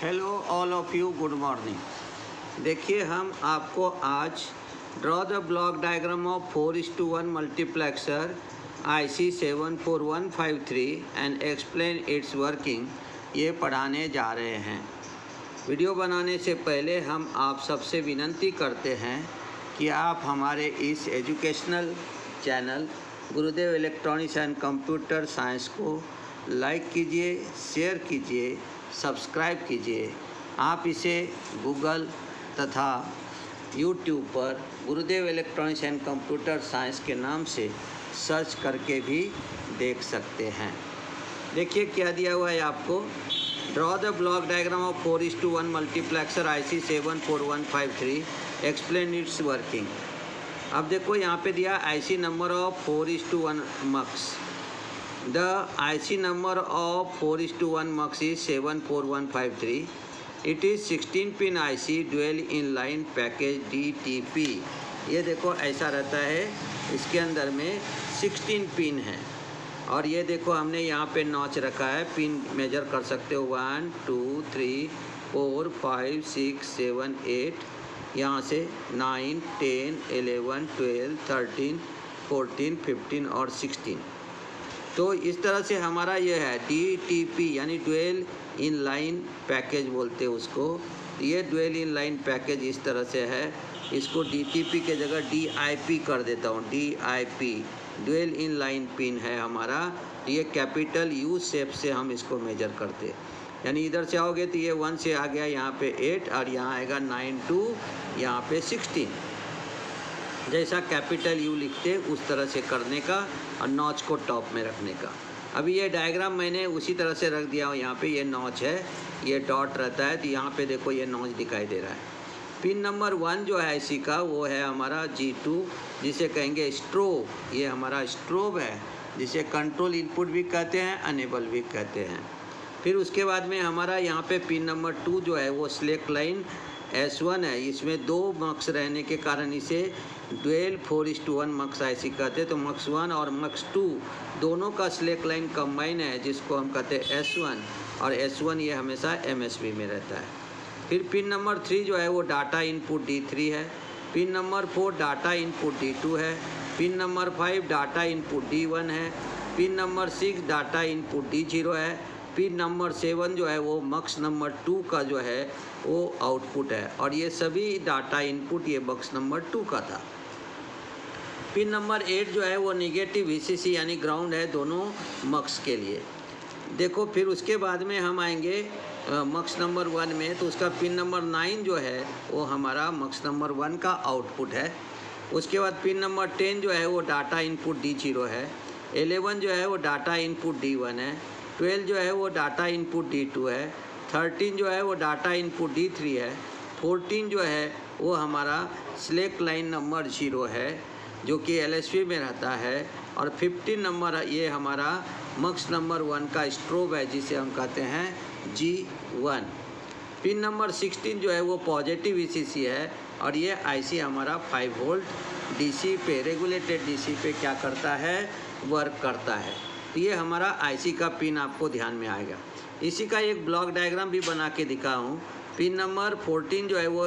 Hello all of you, good morning. देखिए, हम आपको आज draw the block diagram of 4:1 multiplexer IC 74153 and explain it's working ये पढ़ाने जा रहे हैं। वीडियो बनाने से पहले हम आप सबसे विनती करते हैं कि आप हमारे इस educational channel Gurudev electronics and computer science को लाइक कीजिए, शेयर कीजिए, सब्सक्राइब कीजिए। आप इसे गूगल तथा यूट्यूब पर गुरुदेव इलेक्ट्रॉनिक्स एंड कंप्यूटर साइंस के नाम से सर्च करके भी देख सकते हैं। देखिए क्या दिया हुआ है आपको। Draw the block diagram of 4:1 multiplexer IC 74153 explain it's working. अब देखो यहाँ पे दिया IC number of 4:1 मक्स। The IC number of 4:1 mux is 74153. It is 16-pin IC dual inline package DTP। ये देखो ऐसा रहता है, इसके अंदर में 16 पिन है और ये देखो हमने यहाँ पे नॉच रखा है। पिन मेजर कर सकते हो 1 2 3 4 5 6 7 8, यहाँ से 9 10 11 12 13 14 15 और 16। तो इस तरह से हमारा ये है DTP यानी डुअल इन लाइन पैकेज बोलते हैं उसको। ये डुअल इन लाइन पैकेज इस तरह से है, इसको DTP के जगह DIP कर देता हूँ। DIP dual in line pin है हमारा। ये कैपिटल U शेप से हम इसको मेजर करते हैं, यानी इधर से आओगे तो ये 1 से आ गया यहाँ पे 8 और यहाँ आएगा 9 2 यहाँ पे 16। जैसा कैपिटल U लिखते उस तरह से करने का और नॉच को टॉप में रखने का। अभी ये डायग्राम मैंने उसी तरह से रख दिया हूँ। यहाँ पे ये नॉच है, ये डॉट रहता है, तो यहाँ पे देखो ये नॉच दिखाई दे रहा है। पिन नंबर 1 जो है IC का वो है हमारा G2, जिसे कहेंगे स्ट्रोब। ये हमारा स्ट्रोब है, जिसे कंट्रोल इनपुट भी कहते हैं, अनेबल भी कहते हैं। फिर उसके बाद में हमारा यहाँ पे पिन नंबर 2 जो है वो सिलेक्ट लाइन S1 है। इसमें 2 मक्स रहने के कारण इसे डुअल 4:1 मक्स IC कहते हैं। तो मक्स 1 और मक्स 2 दोनों का सिलेक्ट लाइन कंबाइन है, जिसको हम कहते हैं S1, और S1 ये हमेशा MSB में रहता है। फिर पिन नंबर 3 जो है वो डाटा इनपुट D3 है। Pin number 4 data input D2 है। Pin number 5 data input D1 है। Pin number 6 data input D0 है। पिन नंबर 7 जो है वो मक्स नंबर 2 का जो है वो आउटपुट है, और ये सभी डाटा इनपुट ये मक्स नंबर 2 का था। पिन नंबर 8 जो है वो निगेटिव VCC यानी ग्राउंड है दोनों मक्स के लिए। देखो फिर उसके बाद में हम आएंगे मक्स नंबर 1 में, तो उसका पिन नंबर 9 जो है वो हमारा मक्स नंबर 1 का आउटपुट है। उसके बाद पिन नंबर 10 जो है वो डाटा इनपुट D0 है। 11 जो है वो डाटा इनपुट D1 है। 12 जो है वो डाटा इनपुट D2 है। 13 जो है वो डाटा इनपुट D3 है। 14 जो है वो हमारा सिलेक्ट लाइन नंबर 0 है, जो कि LSB में रहता है। और 15 नंबर ये हमारा मक्स नंबर 1 का स्ट्रोब है, जिसे हम कहते हैं G1। पिन नंबर 16 जो है वो पॉजिटिव VCC है, और ये IC हमारा 5 वोल्ट DC पे, रेगुलेटेड DC पे क्या करता है, वर्क करता है। तो ये हमारा IC का पिन आपको ध्यान में आएगा। इसी का एक ब्लॉक डायग्राम भी बना के दिखाऊँ। पिन नंबर 14 जो है वो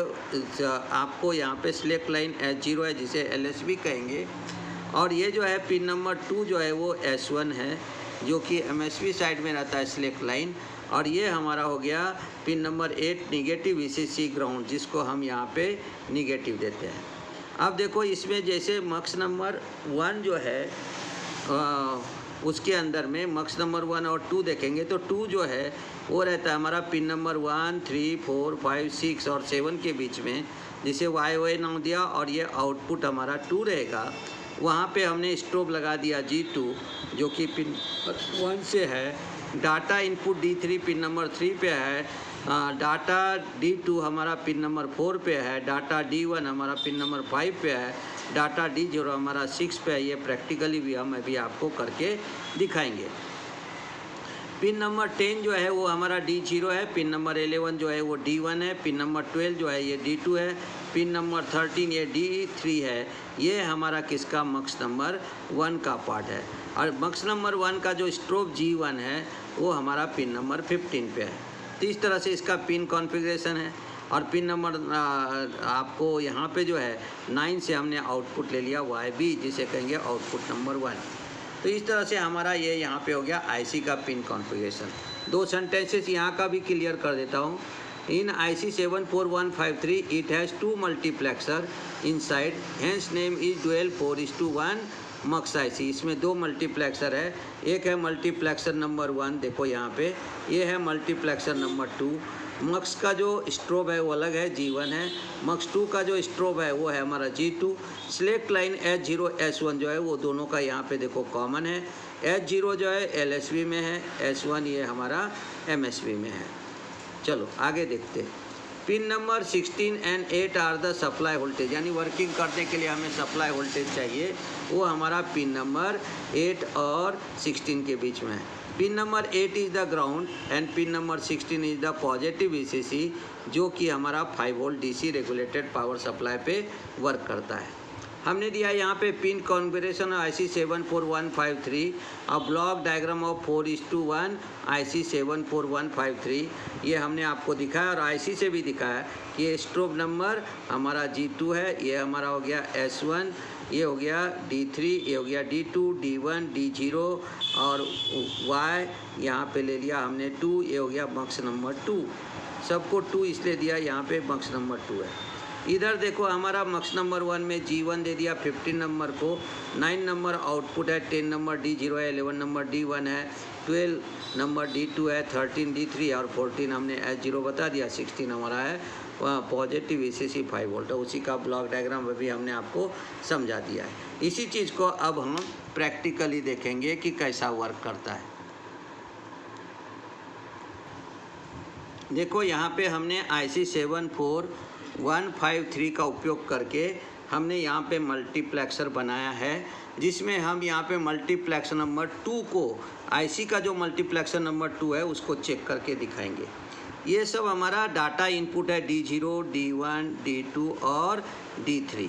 आपको यहाँ पे सिलेक्ट लाइन S0 है, जिसे LSB कहेंगे। और ये जो है पिन नंबर 2 जो है वो S1 है, जो कि MSB साइड में रहता है सिलेक्ट लाइन। और ये हमारा हो गया pin number 8 negative VCC ground, जिसको हम यहाँ पे निगेटिव देते हैं। अब देखो इसमें जैसे मक्स नंबर 1 जो है उसके अंदर में मक्स नंबर 1 और 2 देखेंगे, तो 2 जो है वो रहता है हमारा पिन नंबर 1 3 4 5 6 और 7 के बीच में, जिसे YY नाम दिया, और ये आउटपुट हमारा 2 रहेगा। वहाँ पे हमने स्ट्रोब लगा दिया G2, जो कि पिन 1 से है। Data input D3 pin number 3 पे है। डाटा D2 हमारा पिन नंबर 4 पे है। डाटा D1 हमारा पिन नंबर 5 पे है। डाटा D0 हमारा 6 पे है। ये प्रैक्टिकली भी हम अभी आपको करके दिखाएंगे। पिन नंबर 10 जो है वो हमारा D0 है। पिन नंबर 11 जो है वो D1 है। पिन नंबर 12 जो है ये D2 है। पिन नंबर 13 ये D3 है। ये हमारा किसका, मक्स नंबर 1 का पार्ट है। और मक्स नंबर 1 का जो स्ट्रोब G1 है वो हमारा पिन नंबर 15 पे है। तो इस तरह से इसका पिन कॉन्फ़िगरेशन है। और पिन नंबर आपको यहाँ पे जो है 9 से हमने आउटपुट ले लिया YB, जिसे कहेंगे आउटपुट नंबर 1। तो इस तरह से हमारा ये यहाँ पे हो गया आईसी का पिन कॉन्फ़िगरेशन। 2 सेंटेंसेस यहाँ का भी क्लियर कर देता हूँ। इन IC 74153 it has 2 multiplexer inside, hence name is dual 4:1 मक्स IC। इसमें 2 मल्टीप्लेक्सर है, एक है मल्टीप्लेक्सर नंबर 1, देखो यहाँ पे, ये है मल्टीप्लेक्सर नंबर 2। मक्स का जो स्ट्रोब है वो अलग है, G1 है। मक्स 2 का जो स्ट्रोब है वो है हमारा G2। Select line H0 S1 जो है वो दोनों का यहाँ पे देखो कॉमन है। H0 जो है LSB में है, S1 ये हमारा MSB में है। चलो आगे देखते हैं। Pin number 16 and 8 are the supply voltage, यानी वर्किंग करने के लिए हमें सप्लाई वोल्टेज चाहिए, वो हमारा पिन नंबर 8 और 16 के बीच में है। Pin number 8 is the ground and pin number 16 is the positive VCC, जो कि हमारा 5 volt DC regulated power supply पे वर्क करता है। हमने दिया यहाँ पे pin configuration IC 74153, a block diagram of 4:1 IC 74153। ये हमने आपको दिखाया और IC से भी दिखाया कि ये स्ट्रोब नंबर हमारा G2 है, ये हमारा हो गया S1, ये हो गया D3, ये हो गया D2, D1, D0 और Y यहाँ पे ले लिया हमने 2, ये हो गया मक्स नंबर 2। सबको 2 इसलिए दिया, यहाँ पे मक्स नंबर 2 है। इधर देखो हमारा मक्स नंबर 1 में G1 दे दिया 15 नंबर को, 9 नंबर आउटपुट है, 10 नंबर D0 है, 11 नंबर D1 है, 12 नंबर D2 है, 13 D3 और 14 हमने H0 बता दिया, 16 हमारा है पॉजिटिव VCC 5 वोल्ट है। उसी का ब्लॉक डायग्राम भी हमने आपको समझा दिया है। इसी चीज़ को अब हम प्रैक्टिकली देखेंगे कि कैसा वर्क करता है। देखो यहाँ पे हमने IC 74153 का उपयोग करके हमने यहाँ पे मल्टीप्लेक्सर बनाया है, जिसमें हम यहाँ पे मल्टीप्लेक्सर नंबर 2 को, IC का जो मल्टीप्लेक्सर नंबर 2 है उसको चेक करके दिखाएंगे। ये सब हमारा डाटा इनपुट है, D0, D1, D2 और D3।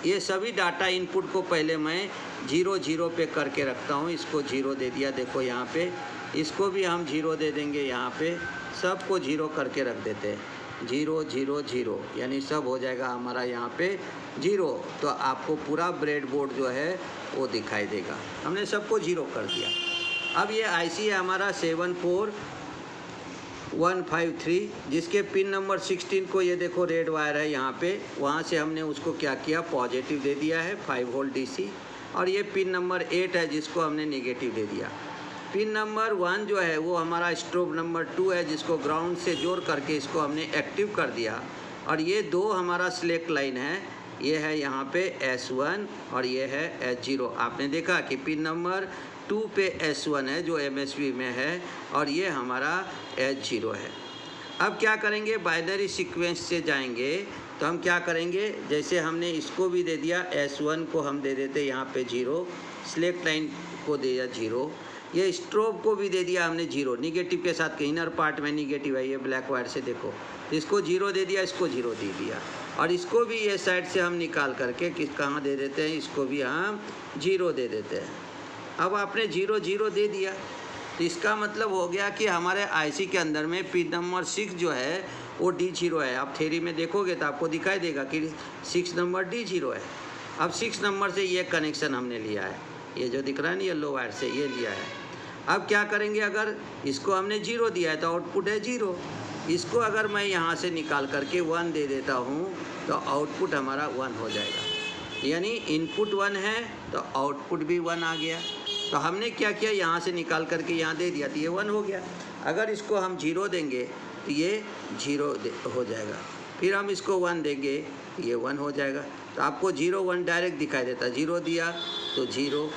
ये सभी डाटा इनपुट को पहले मैं 0 0 पे करके रखता हूँ। इसको 0 दे दिया, देखो यहाँ पे, इसको भी हम 0 दे देंगे, यहाँ पे सबको 0 करके रख देते हैं, 0 0 0, यानी सब हो जाएगा हमारा यहाँ पे 0। तो आपको पूरा ब्रेडबोर्ड जो है वो दिखाई देगा। हमने सबको 0 कर दिया। अब ये IC है हमारा 74153, जिसके पिन नंबर 16 को, ये देखो रेड वायर है यहाँ पे, वहाँ से हमने उसको क्या किया, पॉजिटिव दे दिया है 5 वोल्ट DC। और ये पिन नंबर 8 है जिसको हमने नेगेटिव दे दिया। पिन नंबर 1 जो है वो हमारा स्ट्रोब नंबर 2 है, जिसको ग्राउंड से जोड़ करके इसको हमने एक्टिव कर दिया। और ये 2 हमारा सिलेक्ट लाइन है, ये है यहाँ पे S1 और ये है H0। आपने देखा कि पिन नंबर 2 पे S1 है जो MSB में है और ये हमारा H0 है। अब क्या करेंगे, बाइनरी सीक्वेंस से जाएंगे तो हम क्या करेंगे, जैसे हमने इसको भी दे दिया, S1 को हम दे देते यहाँ पे 0, सिलेक्ट लाइन को दे दिया 0, ये स्ट्रोब को भी दे दिया हमने 0, निगेटिव के साथ, इनर पार्ट में निगेटिव है, ये ब्लैक वायर से देखो, इसको 0 दे दिया, इसको 0 दे दिया। और इसको भी ये साइड से हम निकाल करके कहाँ दे देते हैं, इसको भी हम 0 दे देते हैं। अब आपने 0 0 दे दिया, तो इसका मतलब हो गया कि हमारे IC के अंदर में पिन नंबर 6 जो है वो D0 है। आप थ्योरी में देखोगे तो आपको दिखाई देगा कि 6 नंबर D0 है। अब 6 नंबर से ये कनेक्शन हमने लिया है, ये जो दिख रहा है ना येलो वायर से, ये लिया है। अब क्या करेंगे, अगर इसको हमने 0 दिया है तो आउटपुट है 0। इसको अगर मैं यहाँ से निकाल करके 1 दे देता हूँ तो आउटपुट हमारा 1 हो जाएगा, यानी इनपुट 1 है तो आउटपुट भी 1 आ गया। तो हमने क्या किया, यहाँ से निकाल करके यहाँ दे दिया तो ये 1 हो गया। अगर इसको हम 0 देंगे तो ये 0 हो जाएगा, फिर हम इसको 1 देंगे तो ये 1 हो जाएगा। तो आपको 0 1 डायरेक्ट दिखाई देता, 0 दिया तो 0,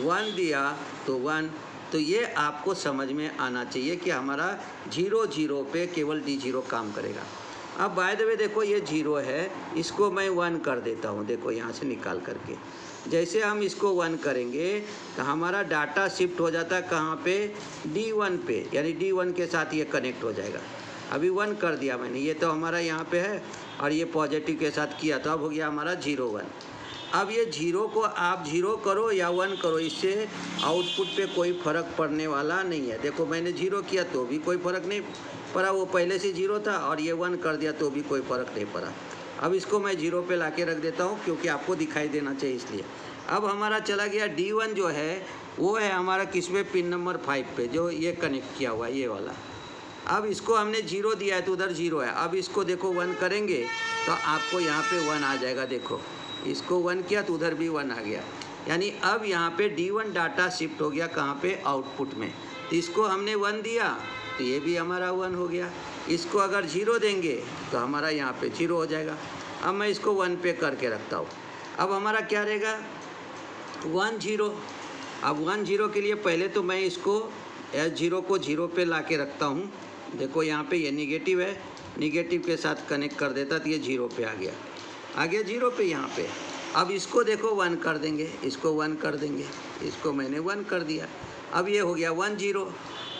1 दिया तो 1। तो ये आपको समझ में आना चाहिए कि हमारा 0 0 पे केवल D0 काम करेगा। अब बाय द वे देखो ये 0 है, इसको मैं 1 कर देता हूँ, देखो यहाँ से निकाल करके। जैसे हम इसको 1 करेंगे तो हमारा डाटा शिफ्ट हो जाता है कहाँ पे, D1 पे, यानी D1 के साथ ये कनेक्ट हो जाएगा। अभी 1 कर दिया मैंने, ये तो हमारा यहाँ पे है और ये पॉजिटिव के साथ किया, तो अब हो गया हमारा 0 1। अब ये 0 को आप 0 करो या 1 करो, इससे आउटपुट पे कोई फ़र्क पड़ने वाला नहीं है। देखो मैंने 0 किया तो भी कोई फ़र्क नहीं पर वो पहले से 0 था और ये 1 कर दिया तो भी कोई फ़र्क नहीं पड़ा। अब इसको मैं 0 पे ला के रख देता हूँ क्योंकि आपको दिखाई देना चाहिए इसलिए। अब हमारा चला गया D1 जो है वो है हमारा किस पे, पिन नंबर 5 पे, जो ये कनेक्ट किया हुआ है ये वाला। अब इसको हमने 0 दिया है तो उधर 0 है। अब इसको देखो 1 करेंगे तो आपको यहाँ पे 1 आ जाएगा। देखो इसको 1 किया तो उधर भी 1 आ गया, यानी अब यहाँ पे D1 डाटा शिफ्ट हो गया कहाँ पे, आउटपुट में। तो इसको हमने 1 दिया तो ये भी हमारा 1 हो गया। इसको अगर 0 देंगे तो हमारा यहाँ पे 0 हो जाएगा। अब मैं इसको 1 पे करके रखता हूँ। अब हमारा क्या रहेगा, 1 0। अब 1 0 के लिए पहले तो मैं इसको S0 को 0 पे ला के रखता हूँ। देखो यहाँ पे ये निगेटिव है, निगेटिव के साथ कनेक्ट कर देता तो ये 0 पे आ गया 0 पे यहाँ पे। अब इसको देखो 1 कर देंगे, इसको 1 कर देंगे, इसको मैंने 1 कर दिया। अब ये हो गया 1 0।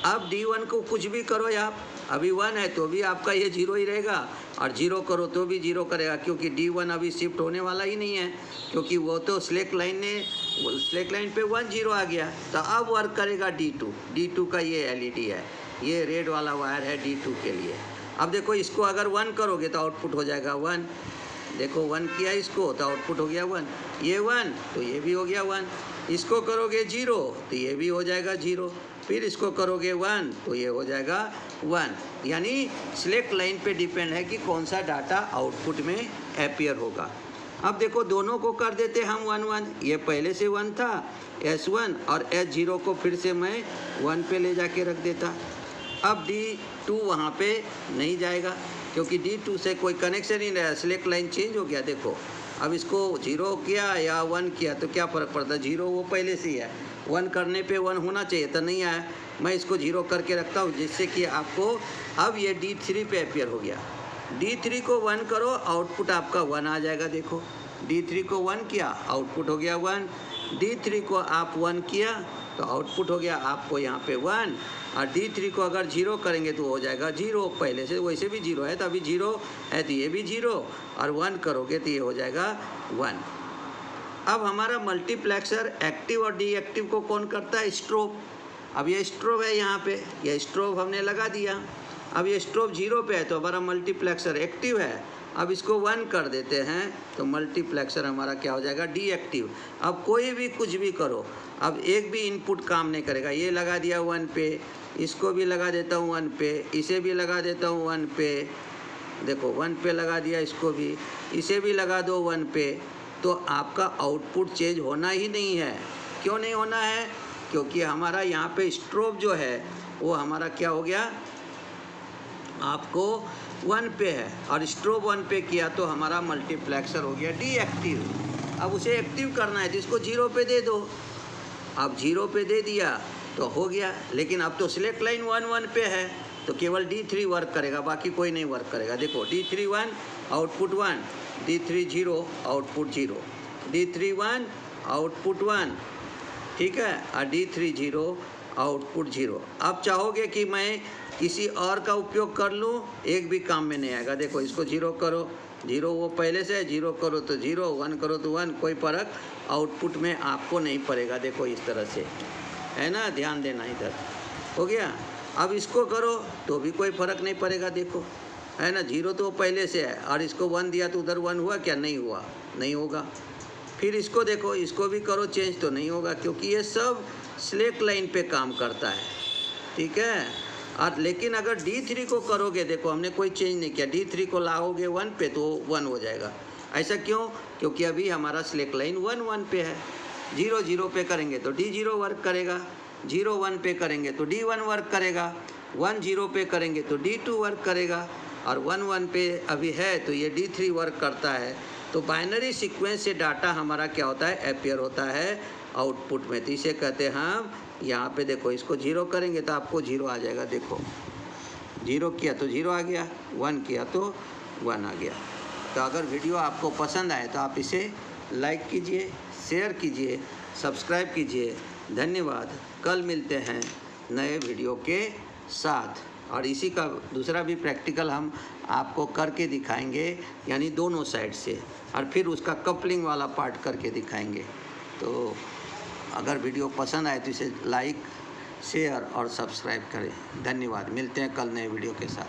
अब D1 को कुछ भी करो आप, अभी 1 है तो भी आपका ये 0 ही रहेगा, और 0 करो तो भी 0 करेगा, क्योंकि D1 अभी शिफ्ट होने वाला ही नहीं है, क्योंकि वो तो स्लैक लाइन पे 1 0 आ गया। तो अब वर्क करेगा D2 का ये LED है, ये रेड वाला वायर है D2 के लिए। अब देखो इसको अगर 1 करोगे तो आउटपुट हो जाएगा 1। देखो 1 किया इसको तो आउटपुट हो गया 1, ये 1 तो ये भी हो गया 1। इसको करोगे 0 तो ये भी हो जाएगा 0, फिर इसको करोगे 1 तो ये हो जाएगा 1। यानी सिलेक्ट लाइन पे डिपेंड है कि कौन सा डाटा आउटपुट में अपीयर होगा। अब देखो दोनों को कर देते हम 1 1, ये पहले से 1 था S1, और S0 को फिर से मैं 1 पे ले जाके रख देता। अब D2 वहाँ पे नहीं जाएगा क्योंकि D2 से कोई कनेक्शन ही नहीं रहा, सिलेक्ट लाइन चेंज हो गया। देखो अब इसको 0 किया या 1 किया तो क्या फ़र्क पड़ता है, 0 वो पहले से ही है, 1 करने पे 1 होना चाहिए तो नहीं आया। मैं इसको 0 करके रखता हूँ जिससे कि आपको अब ये D3 पे अपीयर हो गया। D3 को 1 करो, आउटपुट आपका 1 आ जाएगा। देखो D3 को 1 किया, आउटपुट हो गया 1। D3 को आप 1 किया तो आउटपुट हो गया आपको यहाँ पे 1, और D3 को अगर 0 करेंगे तो हो जाएगा 0, पहले से वैसे भी 0 है तो अभी 0 है तो ये भी 0, और 1 करोगे तो ये हो जाएगा 1। अब हमारा मल्टीप्लेक्सर एक्टिव और डीएक्टिव को कौन करता है, स्ट्रोब। अब ये स्ट्रोब है यहाँ पे, ये स्ट्रोब हमने लगा दिया। अब ये स्ट्रोब 0 पे है तो हमारा मल्टीप्लेक्सर एक्टिव है। अब इसको 1 कर देते हैं तो मल्टीप्लेक्सर हमारा क्या हो जाएगा, डीएक्टिव। अब कोई भी कुछ भी करो, अब एक भी इनपुट काम नहीं करेगा। ये लगा दिया 1 पे, इसको भी लगा देता हूँ 1 पे, इसे भी लगा देता हूँ 1 पे। देखो 1 पे लगा दिया, इसको भी, इसे भी लगा दो 1 पे, तो आपका आउटपुट चेंज होना ही नहीं है। क्यों नहीं होना है, क्योंकि हमारा यहाँ पे स्ट्रोब जो है वो हमारा क्या हो गया, आपको 1 पे है, और स्ट्रोब 1 पे किया तो हमारा मल्टीप्लेक्सर हो गया डीएक्टिव। अब उसे एक्टिव करना है तो इसको 0 पे दे दो। अब 0 पे दे दिया तो हो गया, लेकिन अब तो सिलेक्ट लाइन 1 1 पे है तो केवल D3 वर्क करेगा, बाकी कोई नहीं वर्क करेगा। देखो D3 1 output 1, D3 0 output 0, D3 1 output 1, ठीक है, और D3 0 आउटपुट 0। अब चाहोगे कि मैं किसी और का उपयोग कर लूँ, एक भी काम में नहीं आएगा। देखो इसको 0 करो, 0 वो पहले से है, 0 करो तो 0, 1 करो तो 1, कोई फ़र्क आउटपुट में आपको नहीं पड़ेगा। देखो इस तरह से है ना, ध्यान देना, इधर हो गया। अब इसको करो तो भी कोई फ़र्क नहीं पड़ेगा। देखो है ना, 0 तो पहले से है, और इसको 1 दिया तो उधर 1 हुआ क्या, नहीं हुआ, नहीं होगा। फिर इसको देखो, इसको भी करो चेंज तो नहीं होगा, क्योंकि ये सब सिलेक्ट लाइन पे काम करता है, ठीक है। और लेकिन अगर D3 को करोगे, देखो हमने कोई चेंज नहीं किया, D3 को लाओगे 1 पे तो 1 हो जाएगा। ऐसा क्यों, क्योंकि अभी हमारा सिलेक्ट लाइन 1 1 पे है। 0 0 पे करेंगे तो D0 वर्क करेगा, 0 1 पे करेंगे तो D1 वर्क करेगा, 1 0 पे करेंगे तो D2 वर्क करेगा, और 1 1 पे अभी है तो ये D3 वर्क करता है। तो बाइनरी सीक्वेंस से डाटा हमारा क्या होता है, अपीयर होता है आउटपुट में। तो इसे कहते हैं हम, यहाँ पे देखो इसको 0 करेंगे तो आपको 0 आ जाएगा। देखो 0 किया तो 0 आ गया, 1 किया तो 1 आ गया। तो अगर वीडियो आपको पसंद आए तो आप इसे लाइक कीजिए, शेयर कीजिए, सब्सक्राइब कीजिए। धन्यवाद। कल मिलते हैं नए वीडियो के साथ, और इसी का दूसरा भी प्रैक्टिकल हम आपको करके दिखाएंगे, यानी दोनों साइड से, और फिर उसका कपलिंग वाला पार्ट करके दिखाएंगे। तो अगर वीडियो पसंद आए तो इसे लाइक शेयर और सब्सक्राइब करें। धन्यवाद। मिलते हैं कल नए वीडियो के साथ।